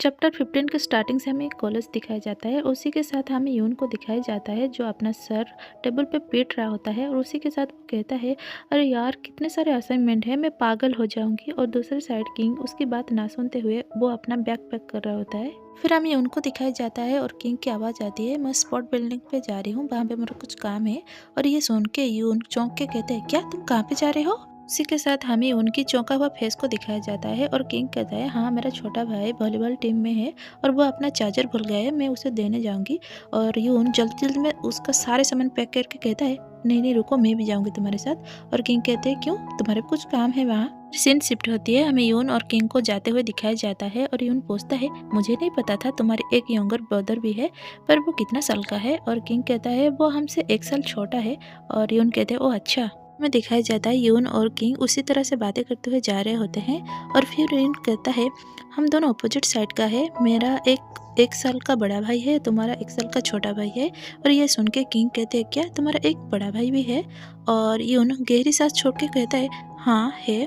Chapter 15 के starting से हमें एक कॉलेज दिखाया जाता है। उसी के साथ हमें यून को दिखाया जाता है जो अपना सर टेबल पे पीट रहा होता है और उसी के साथ वो कहता है, अरे यार कितने सारे असाइनमेंट है, मैं पागल हो जाऊंगी। और दूसरी साइड किंग उसकी बात ना सुनते हुए वो अपना बैग पैक कर रहा होता है। फिर हमें यून को दिखाया जाता है और किंग की आवाज़ आती है, मैं स्पॉट बिल्डिंग पे जा रही हूँ, वहाँ पे मेरा कुछ काम है। और ये सुन के यून चौंक के कहते हैं, क्या तुम कहाँ पे जा रहे हो? उसी के साथ हमें उनकी चौंका हुआ फेस को दिखाया जाता है और किंग कहता है, हाँ मेरा छोटा भाई वॉलीबॉल टीम में है और वो अपना चार्जर भूल गया है, मैं उसे देने जाऊंगी। और यून जल्दी जल्दी में उसका सारे सामान पैक करके कहता है, नहीं नहीं रुको, मैं भी जाऊंगी तुम्हारे साथ। और किंग कहते हैं, क्यों, तुम्हारे कुछ काम है वहाँ? सीन शिफ्ट होती है, हमें यून और किंग को जाते हुए दिखाया जाता है और यून पूछता है, मुझे नहीं पता था तुम्हारे एक यंगर ब्रदर भी है, पर वो कितना साल का है? और किंग कहता है, वो हमसे 1 साल छोटा है। और यून कहते हैं, ओ अच्छा। में दिखाया जाता है यून और किंग उसी तरह से बातें करते हुए जा रहे होते हैं। और फिर यून कहता है, हम दोनों अपोजिट साइड का है, मेरा एक साल का बड़ा भाई है, तुम्हारा 1 साल का छोटा भाई है। और ये सुन के किंग कहते हैं, क्या तुम्हारा एक बड़ा भाई भी है? और यून गहरी सांस छोड़ के कहता है, हाँ है।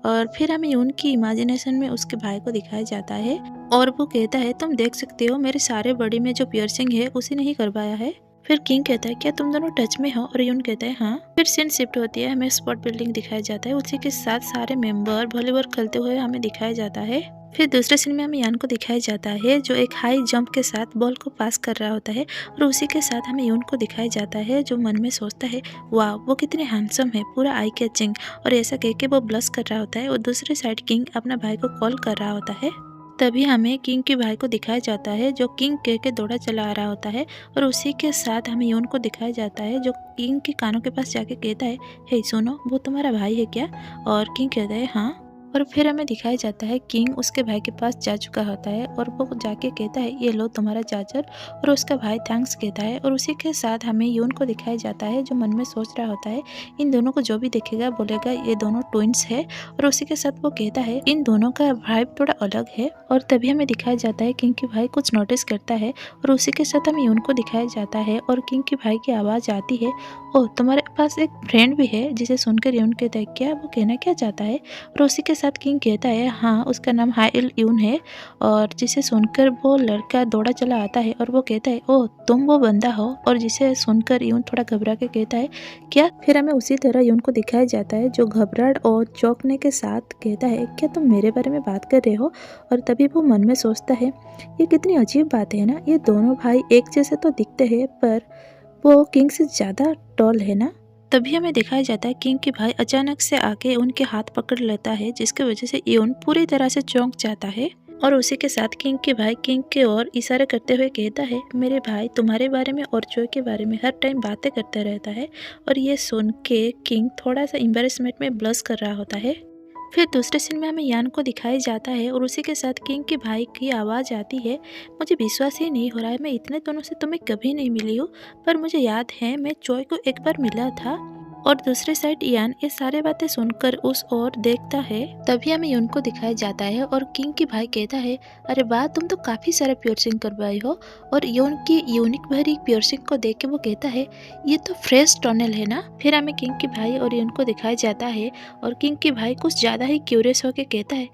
और फिर हमें यून की इमेजिनेशन में उसके भाई को दिखाया जाता है और वो कहता है, तुम देख सकते हो मेरे सारे बॉडी में जो पियर्सिंग है उसी ने ही करवाया है। फिर किंग कहता है, क्या तुम दोनों टच में हो? और यून कहता है, हाँ। फिर सीन शिफ्ट होती है, हमें स्पॉट बिल्डिंग दिखाया जाता है, उसी के साथ सारे मेंबर वॉलीबॉल खेलते हुए हमें दिखाया जाता है। फिर दूसरे सीन में हमें यान को दिखाया जाता है जो एक हाई जंप के साथ बॉल को पास कर रहा होता है। और उसी के साथ हमें यून को दिखाया जाता है जो मन में सोचता है, वाह वो कितने हैंडसम है, पूरा आई कैचिंग। और ऐसा कह के वो ब्लश कर रहा होता है और दूसरी साइड किंग अपना भाई को कॉल कर रहा होता है। तभी हमें किंग के भाई को दिखाया जाता है जो किंग कह के दौड़ा चला आ रहा होता है। और उसी के साथ हमें यून को दिखाया जाता है जो किंग के कानों के पास जाके कहता है, हे सुनो, वो तुम्हारा भाई है क्या? और किंग कहता है, हाँ। और फिर हमें दिखाया जाता है किंग उसके भाई के पास जा चुका होता है और वो जाके कहता है, ये लो तुम्हारा चार्जर। और उसका भाई थैंक्स कहता है। और उसी के साथ हमें यून को दिखाया जाता है जो मन में सोच रहा होता है, इन दोनों को जो भी देखेगा बोलेगा ये दोनों ट्विंस है। और उसी के साथ वो कहता है, इन दोनों का वाइब थोड़ा अलग है। और तभी हमें दिखाया जाता है किंग के भाई कुछ नोटिस करता है और उसी के साथ हमें यून को दिखाया जाता है और किंग के भाई की आवाज़ आती है, ओह तुम्हारे पास एक फ्रेंड भी है? जिसे सुनकर यून कहता है, क्या, वो कहना क्या चाहता है? और उसी के साथ किंग कहता है, हाँ उसका नाम हाइल यून है। और जिसे सुनकर वो लड़का दौड़ा चला आता है और वो कहता है, ओह तुम वो बंदा हो? और जिसे सुनकर यून थोड़ा घबरा के कहता है, क्या? फिर हमें उसी तरह यून को दिखाया जाता है जो घबराहट और चौंकने के साथ कहता है, क्या तुम मेरे बारे में बात कर रहे हो? और तभी वो मन में सोचता है, ये कितनी अजीब बात है ना, ये दोनों भाई एक जैसे तो दिखते हैं पर वो किंग से ज़्यादा टॉल है ना। तभी हमें दिखाया जाता है किंग के भाई अचानक से आके उनके हाथ पकड़ लेता है जिसकी वजह से यून पूरी तरह से चौंक जाता है। और उसी के साथ किंग के भाई किंग के ओर इशारे करते हुए कहता है, मेरे भाई तुम्हारे बारे में और जॉय के बारे में हर टाइम बातें करता रहता है। और ये सुन के किंग थोड़ा सा एम्बैरेसमेंट में ब्लश कर रहा होता है। फिर दूसरे सीन में हमें यान को दिखाया जाता है और उसी के साथ किंग के भाई की आवाज़ आती है, मुझे विश्वास ही नहीं हो रहा है, मैं इतने दिनों से तुम्हें कभी नहीं मिली हूँ, पर मुझे याद है मैं जॉय को एक बार मिला था। और दूसरे साइड यान ये सारी बातें सुनकर उस ओर देखता है। तभी हमें यून को दिखाया जाता है और किंग की भाई कहता है, अरे वाह तुम तो काफ़ी सारे पियर्सिंग करवाई हो। और यून की यूनिक भरी पियर्सिंग को देख के वो कहता है, ये तो फ्रेश टनल है ना। फिर हमें किंग के भाई और यून को दिखाया जाता है और किंग के भाई कुछ ज़्यादा ही क्यूरियस होकर कहता है,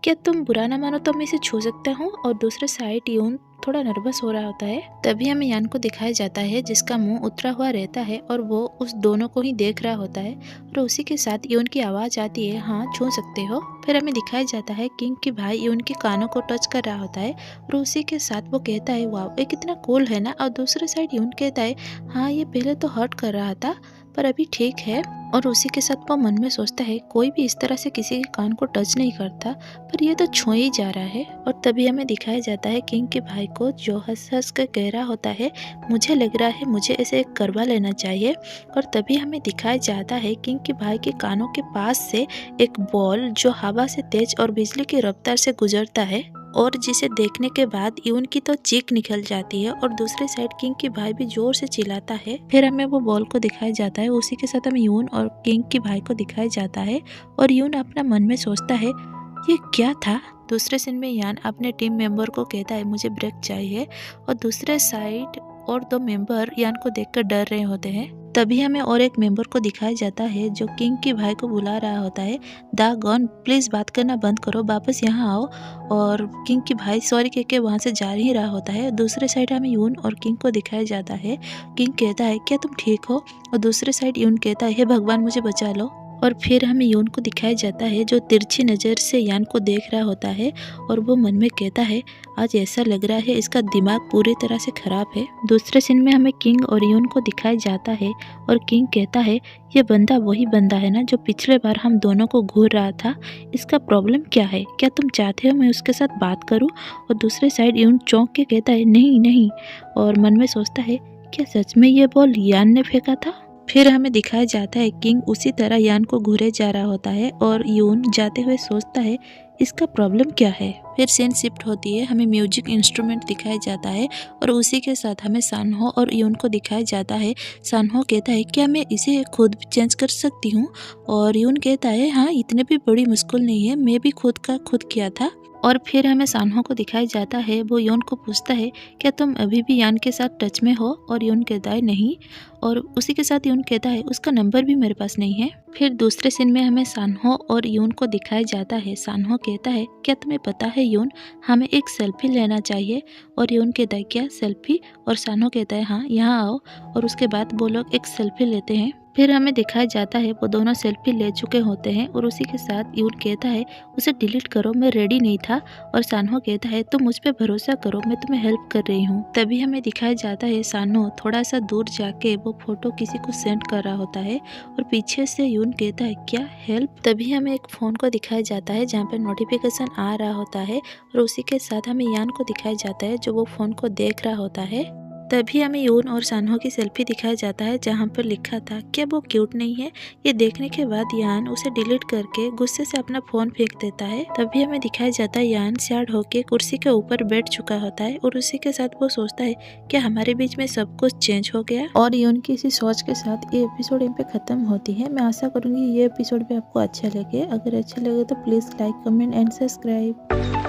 क्या तुम बुरा ना मानो तो मैं इसे छू सकता हूँ? और दूसरे साइड यून थोड़ा नर्वस हो रहा होता है। तभी हमें यान को दिखाया जाता है जिसका मुंह उतरा हुआ रहता है और वो उस दोनों को ही देख रहा होता है। और उसी के साथ यून की आवाज़ आती है, हाँ छू सकते हो। फिर हमें दिखाया जाता है किंग के भाई यून के कानों को टच कर रहा होता है और उसी के साथ वो कहता है, वाह ये कितना कूल है ना। और दूसरे साइड यून कहता है, हाँ ये पहले तो हर्ट कर रहा था पर अभी ठीक है। और उसी के साथ वो मन में सोचता है, कोई भी इस तरह से किसी के कान को टच नहीं करता, पर ये तो छू ही जा रहा है। और तभी हमें दिखाया जाता है किंग के भाई को जो हंस हंस कर कह रहा होता है, मुझे लग रहा है मुझे इसे करवा लेना चाहिए। और तभी हमें दिखाया जाता है किंग के भाई के कानों के पास से एक बॉल जो हवा से तेज और बिजली की रफ्तार से गुजरता है और जिसे देखने के बाद यून की तो चीख निकल जाती है और दूसरे साइड किंग के भाई भी जोर से चिल्लाता है। फिर हमें वो बॉल को दिखाया जाता है, उसी के साथ हमें यून और किंग के भाई को दिखाया जाता है और यून अपना मन में सोचता है, ये क्या था। दूसरे सीन में यान अपने टीम मेंबर को कहता है, मुझे ब्रेक चाहिए। और दूसरे साइड और 2 मेंबर यान को देखकर डर रहे होते हैं। तभी हमें और एक मेंबर को दिखाया जाता है जो किंग के भाई को बुला रहा होता है। द गॉन प्लीज़ बात करना बंद करो, वापस यहाँ आओ। और किंग के भाई सॉरी कह के वहाँ से जा ही रहा होता है। दूसरे साइड हमें यून और किंग को दिखाया जाता है। किंग कहता है क्या तुम ठीक हो, और दूसरे साइड यून कहता है हे भगवान मुझे बचा लो। और फिर हमें यून को दिखाया जाता है जो तिरछी नज़र से यान को देख रहा होता है और वो मन में कहता है आज ऐसा लग रहा है इसका दिमाग पूरी तरह से खराब है। दूसरे सीन में हमें किंग और यून को दिखाया जाता है और किंग कहता है ये बंदा वही बंदा है ना जो पिछले बार हम दोनों को घूर रहा था, इसका प्रॉब्लम क्या है, क्या तुम चाहते हो मैं उसके साथ बात करूं? और दूसरे साइड यून चौंक के कहता है नहीं नहीं, और मन में सोचता है क्या सच में ये बॉल यान ने फेंका था? फिर हमें दिखाया जाता है किंग उसी तरह यान को घूरे जा रहा होता है और यून जाते हुए सोचता है इसका प्रॉब्लम क्या है। फिर सीन शिफ्ट होती है, हमें म्यूजिक इंस्ट्रूमेंट दिखाया जाता है और उसी के साथ हमें सानहो और यून को दिखाया जाता है। सानहो कहता है क्या मैं इसे खुद चेंज कर सकती हूँ, और यून कहता है हाँ इतने भी बड़ी मुश्किल नहीं है, मैं भी खुद का खुद किया था। और फिर हमें सानहो को दिखाया जाता है, वो यून को पूछता है क्या तुम अभी भी यान के साथ टच में हो, और यून कहता है नहीं, और उसी के साथ यून कहता है उसका नंबर भी मेरे पास नहीं है। फिर दूसरे सीन में हमें सानहो और यून को दिखाया जाता है। सानहो कहता है क्या तुम्हें पता है यून हमें एक सेल्फी लेना चाहिए, और यून कहता है क्या सेल्फी, और सानहो कहता है हाँ यहाँ आओ, और उसके बाद वो लोग एक सेल्फी लेते हैं। फिर हमें दिखाया जाता है वो दोनों सेल्फी ले चुके होते हैं और उसी के साथ यून कहता है उसे डिलीट करो मैं रेडी नहीं था, और सानहो कहता है तुम मुझ पे भरोसा करो मैं तुम्हें हेल्प कर रही हूँ। तभी हमें दिखाया जाता है सानहो थोड़ा सा दूर जाके वो फोटो किसी को सेंड कर रहा होता है और पीछे से यून कहता है क्या हेल्प। तभी हमें एक फ़ोन को दिखाया जाता है जहाँ पे नोटिफिकेशन आ रहा होता है और उसी के साथ हमें यान को दिखाया जाता है जो वो फ़ोन को देख रहा होता है। तभी हमें यून और सानहो की सेल्फी दिखाया जाता है जहाँ पर लिखा था क्या वो क्यूट नहीं है। ये देखने के बाद यान उसे डिलीट करके गुस्से से अपना फोन फेंक देता है। तभी हमें दिखाया जाता है यान सैड होके कुर्सी के ऊपर बैठ चुका होता है और उसी के साथ वो सोचता है क्या हमारे बीच में सब कुछ चेंज हो गया। और यून की इसी सोच के साथ ये एपिसोड यहीं पे खत्म होती है। मैं आशा करूंगी ये एपिसोड भी आपको अच्छा लगे। अगर अच्छा लगे तो please like comment and subscribe.